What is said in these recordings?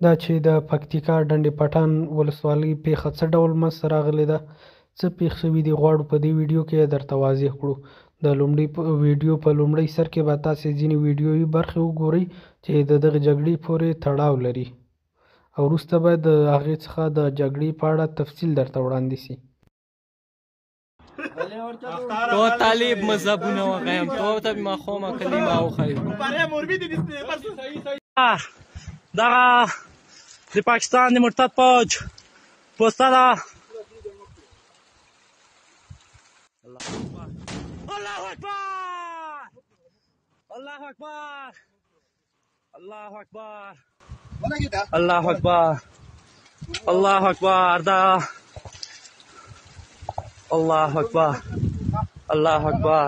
دا چې د پکتیکا ډنډې پټان ولسوالۍ پیښه څه ډول منځته راغلې ده، څه پېښ شوي دي، غواړو په دې ویډیو کې درته واضح کړو. د لومړي ویډیو په لومړي سر کې به تاسې ځینې ویډیويي برخې وګورئ چې د دغې جګړې پورې تړاو لري، او وروسته به د هغې څخه د جګړې په اړه تفصیل درته وړاندې شي. تو طالب مذهبونه وغیم تو ته مخومه کلمه وخایو دغه د پاکستان د مرتد فوج پوسته ده. الله اکبر الله اکبر الله اکبر الله اکبر الله اکبر دا الله اکبر الله اکبر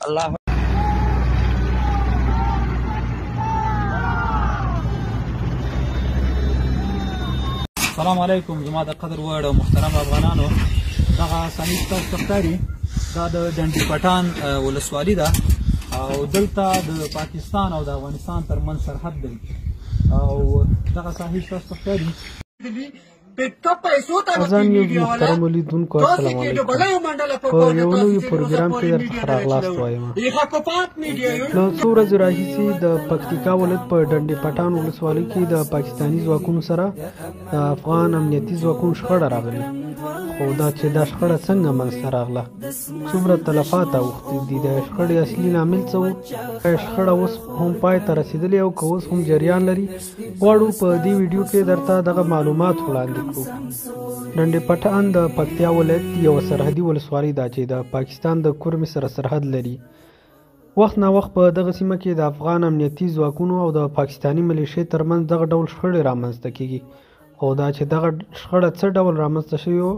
الله. السلام علیکم زما د قدر وړ او محترم افغانانو. دغه ساحې ستاسو ته ښکاري دا د ډنډې پټان ولسوالي ده او دلته د پاکستان او د افغانستان ترمنځ سرحد دی او دغه ساحې ستاسو ته ښکاري. ځان یو محترم لیدونکو السلام علیکم. په یو نوي پروګرام کې درته ښه راغلاست وایم. له څو ورځې راهیسې د پکتیکا ولایت په ډنډې پټان ولسوالۍ کې د پاکستاني ځواکونو سره د افغان امنیتي ځواکونو شخړه راغلې، خو دا چې دا شخړه څنګه منځته راغله، څومره تلفات اوښتي دي، د شخړې اصلي لامل څه و، شخړه اوس هم پای ته رسېدلې او که اوس هم جریان لري، غواړو په دې ویډیو کې درته دغه معلومات وړاندې کړو. ډنډې پټان د پکتیا ولایت یوه سرحدي ولسوالۍ ده چې د پاکستان د کورمې سره سرحد لري. وخت نا وخت په دغه سیمه کې د افغان امنیتي ځواکونو او د پاکستاني ملیشې ترمنځ دغه ډول شخړې رامنځته کیږي، او دا چې دغه شخړه څه ډول رامنځته شوې وه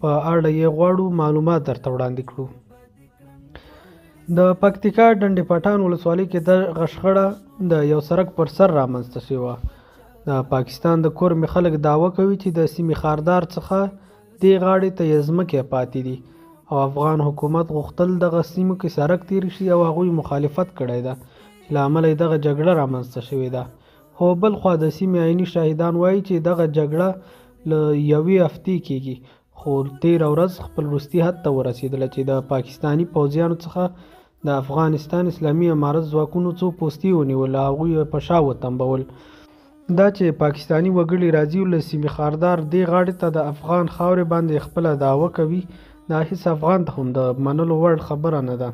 په اړه یې غواړو معلومات درته وړاندې کړو. د پکتیکا ډنډې پټان ولسوالۍ کې دغه شخړه د یو سړک پر سر رامنځته شوې وه. د پاکستان د کورمې خلک دعوه کوي چې د سیمې خاردار څخه دې غاړې ته یې ځمکې پاتې دي او افغان حکومت غوښتل دغه سیمو کې سړک تیر شي او هغوی مخالفت کړی ده چې له امله یې دغه جګړه رامنځته شوې ده. خو بل خوا د سیمې عیني شاهدان وایي چې دغه جګړه له یوې هفتې کېږي، خو تېره ورځ خپل وروستي حد ته ورسېدله چې د پاکستاني پوځیانو څخه د افغانستان اسلامي امارت ځواکونو څو پوستې ونیول، هغوی یې په شا وتمبول. دا چې پاکستاني وګړي راځي له سیمې خاردار دې غاړې ته د افغان خاورې باندې خپله دعوه کوي، دا هیڅ افغان ته هم د منلو وړ خبره نه ده.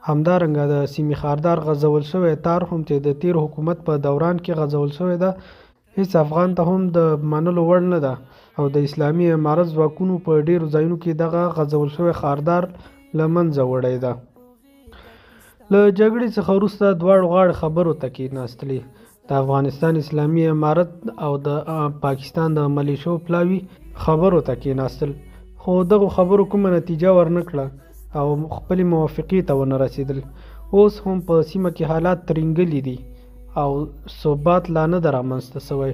همدارنګه د سیمې خاردار غځول شوی تار هم چې د تیر حکومت په دوران کې غځول شوی ده هیڅ افغان ته هم د منلو وړ نه ده، او د اسلامي امارت ځواکونو په ډیرو ځایونو کې دغه غځول شوی خاردار له منځه وړی ده. له جګړې څخه وروسته دواړو غاړې خبرو ته کېناستلې، د افغانستان اسلامي امارت او د پاکستان د ملیشو پلاوي خبرو ته کېناستل، خو دغو خبرو کومه نتیجه ورنه کړه او خپلې موافقې ته ونه رسېدل. اوس هم په سیمه کې حالات ترینګلي دي او ثبات لا نه ده رامنځته سوی.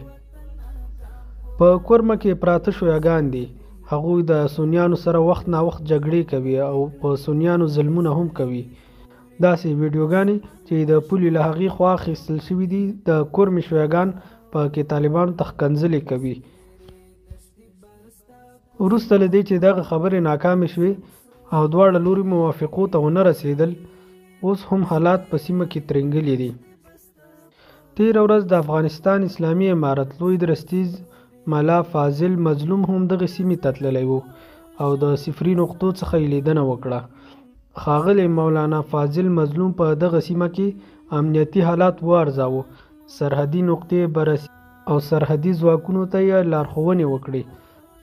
په کورمه کې پراته شیعګان دي، هغوی د سنیانو سره وخت نا وخت جګړې کوي او په سنیانو ظلمونه هم کوي. داسې ویډیوګانې چې د پولې له هغې خوا اخیستل شوي دي د کورمې شیعګان په کې طالبانو ته ښکنځلې کوي. وروسته له دې چې دغه خبرې ناکامې شوې او دواړه لوري موافقو ته ونه رسېدل، اوس هم حالات په سیمه کې ترینګلي دي. تېره ورځ د افغانستان اسلامي امارت لوی درستیز ملا فاضل مظلوم هم دغه سیمې ته تللی و او د صفري نقطو څخه یې لیدنه وکړه. ښاغلی مولانا فاضل مظلوم په دغه سیمه کې امنیتي حالات وارزاوه، سرحدي نقطې بررسي او سرحدي ځواکونو ته یې لارښوونې وکړې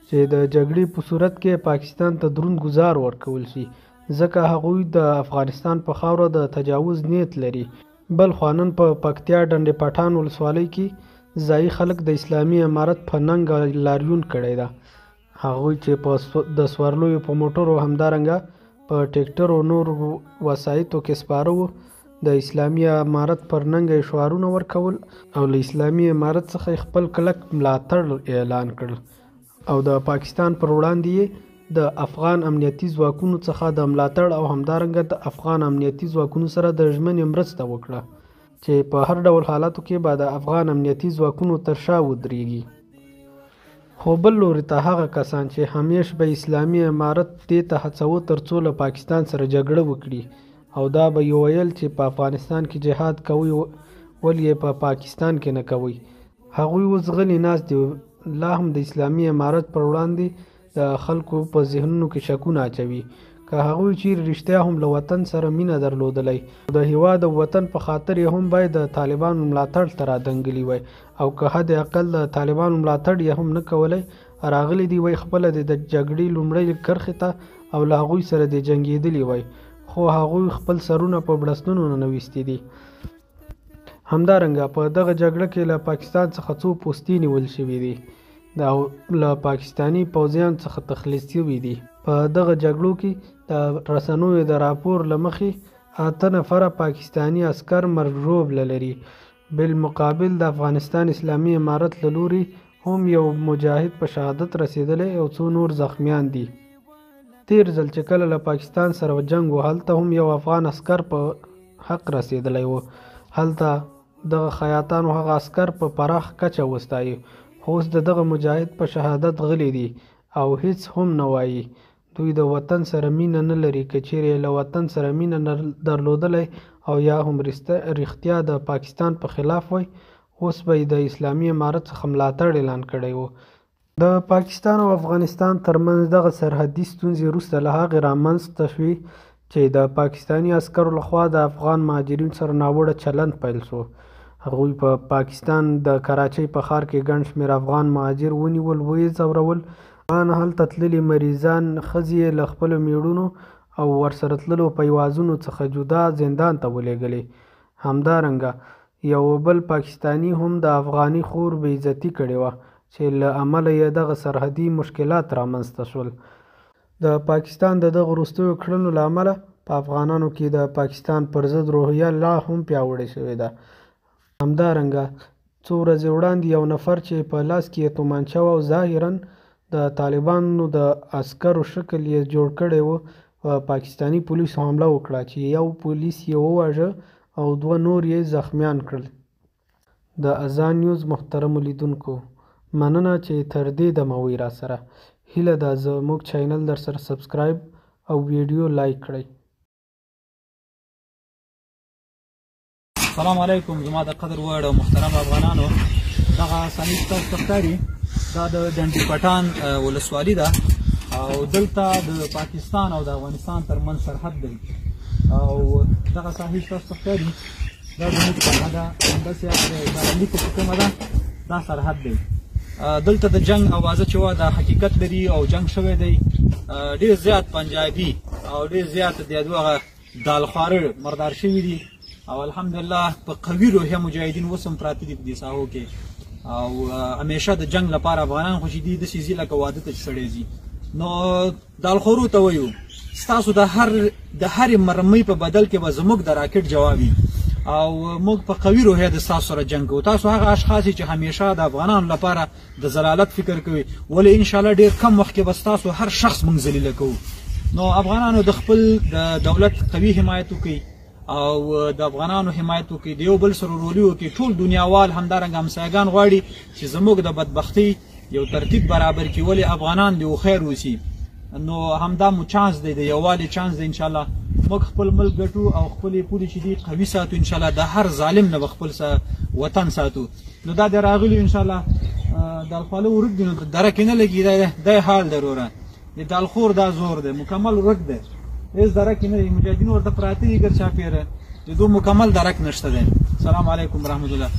چې د جګړې په صورت کې پاکستان ته دروند ګزار ورکول شي، ځکه هغوی د افغانستان په خاوره د تجاوز نیت لري. بل خوا نن په پکتیا ډنډې پټان ولسوالۍ کې ځایي خلک د اسلامي امارت په ننګ لاریون کړی ده. هغوی چې د سورلیو په موټرو همدارنګه په ټیکټر او نور وسایطو کې سپاره وو، د اسلامي امارت پر ننګ شعارونه ورکول او له اسلامي امارت څخه خپل کلک ملاتړ اعلان کړ او د پاکستان پر وړاندې د افغان امنیتي ځواکونو څخه د ملاتړ او همدارنګه د افغان امنیتي ځواکونو سره د ژمنې مرسته وکړه. چې په هر ډول حالاتو کې به د افغان امنیتي ځواکونو تر شا ودرېږي. خو بل لوري ته هغه کسان چې همیش به اسلامي امارت دې ته هڅو تر څو له پاکستان سره جګړه وکړي او دا به یې ویل چې په افغانستان کې جهاد کوي ولې په پاکستان کې نه کوي. هغوی اوس غلي ناست دي، لا هم د اسلامي امارت پر وړاندې د خلکو په ذهنونو کې شکونه اچوي. که هغوی چیرې رښتیا هم له وطن سره مینه درلودلی د هیواد او وطن په خاطر یې هم باید د طالبانو ملاتړ ته رادنګلي وای، او که حد اقل د طالبانو ملاتړ یې هم نه کولی راغلی دی وای خپله د جګړې لومړۍ کرښې ته او له هغوی سره د جنګېدلي وای، خو هغوی خپل سرونه په بړستنونو ننویستي دي. همدارنګه په دغه جګړه کې له پاکستان څخه څو پوستې نیول شوي دي او له پاکستاني پوځیان څخه تخلیص شوي دي. په دغه جګړو کې د رسنیو د راپور له مخې 8 نفره پاکستاني عسکر مرګ ژوبله لري. بالمقابل د افغانستان اسلامي امارت له لوري هم یو مجاهد په شهادت رسېدلی او څو نور زخمیان دي. تیر ځل چې کله له پاکستان سره جنګ و هلته هم یو افغان عسکر په حق رسېدلی و. هلته دغه خیاطانو هغه عسکر په پراخ کچه وستایي، خو اوس د دغه مجاهد په شهادت غلی دي او هیڅ هم نه وایي. دوی د وطن سره مینه نه لري. که چیرې له وطن سره مینه نه درلودلی او یا هم رښتیا د پاکستان په خلاف وای، اوس به د اسلامي امارت څخه ملاتړ اعلان کړی و. د پاکستان او افغانستان ترمنځ دغه سرحدي ستونزې وروسته له هغې رامنځته شوې چې د پاکستاني عسکرو لخوا د افغان مهاجرینو سره ناوړه چلند پیل شو. هغوی په پاکستان د کراچۍ په ښار کې ګڼ شمېر افغان مهاجر ونیول، ویې ځورول. هلته تللي مریضان ښځې له خپلو میړونو او ورسره تللو پیوازونو څخه جدا زندان ته ولېږلې. همدارنګه یو بل پاکستاني هم د افغاني خور بې عزتي کړې وه چې له امله یې دغه سرحدي مشکلات رامنځته شول. د پاکستان د دغه وروستیو کړنو له امله په افغانانو کې د پاکستان پر ضد روحیه لا هم پیاوړې شوې ده. همدارنګه څو ورځې وړاندې یو نفر چې په لاس کې یې تومانچه وه او ظاهراً د طالبانو د عسکرو شکل یې جوړ کړی و، پاکستاني پولیسو حمله وکړه چې یو پولیس یې وواژه او 2 نور یې زخمیان کړل. د اذان نیوز محترمو لیدونکو، مننه چې تر دې دمه وئ راسره. هیله ده زموږ چینل در سره سبسکرایب او ویډیو لایک کړئ. السلام علیکم زما د قدر وړ او محترم افغانانو. دغه سنید تاسو ته ښکاري دا د ډنډي پټان ولسوالي ده او دلته د پاکستان او د افغانستان ترمنځ سرحد دی او دغه ساحل تاسو ته ښکاري دا زموږ ساحه ده، همداسې بارلیکو چې کومه ده دا سرحد دی. دلته د جنګ اوازه چې وه دا حقیقت لري او جنګ شوی دی. ډېر زیات پنجابي او ډېر زیات د هغه دالخواره مردار شوي دي او الحمدلله په قوي روحیه مجاهدین اوس هم پراته دي په دې ساحو کې او همیشه د جنګ لپاره افغانان خوشي دي داسې ځي لکه واده ته چې سړی ځي. نو دالخورو ته وایو ستاسو د هرې مرمۍ په بدل کې به زموږ د راکټ جواب وي او موږ په قوي روحیه د ستاسو سره جنګ کوو. تاسو هغه اشخاص چې همیشه د افغانانو لپاره د ضلالت فکر کوي، ولې انشاءالله ډېر کم وخت کې به ستاسو هر شخص موږ ذلیله کوو. نو افغانانو د خپل د دولت قوي حمایت وکړي او د افغانانو حمایت وکړي، د یو بل سره وروري وکړي. ټول دنیاوال همدارنګه همسایګان غواړي چې زموږ د بدبختۍ یو ترتیب برابر کړي، ولې افغانان د خیر وسي. نو همدا مو چانس دی، د یووالي چانس دی. انشاءالله موږ خپل ملک ګټو او خپلې پولې چې دي قوي ساتو. انشاءالله د هر ظالم نه به خپل وطن ساتو. نو دا د راغلي انشاءالله دالخواله ورک دي، نو درک نه لګي. دا حال ضروره د دالخور دا زور دی، مکمل ورک دی، هیڅ درک نه دی. مجاهدین ورته پراته دي ګر چاپېره، د دوی مکمل درک نشته دی. السلام علیکم ورحمت الله.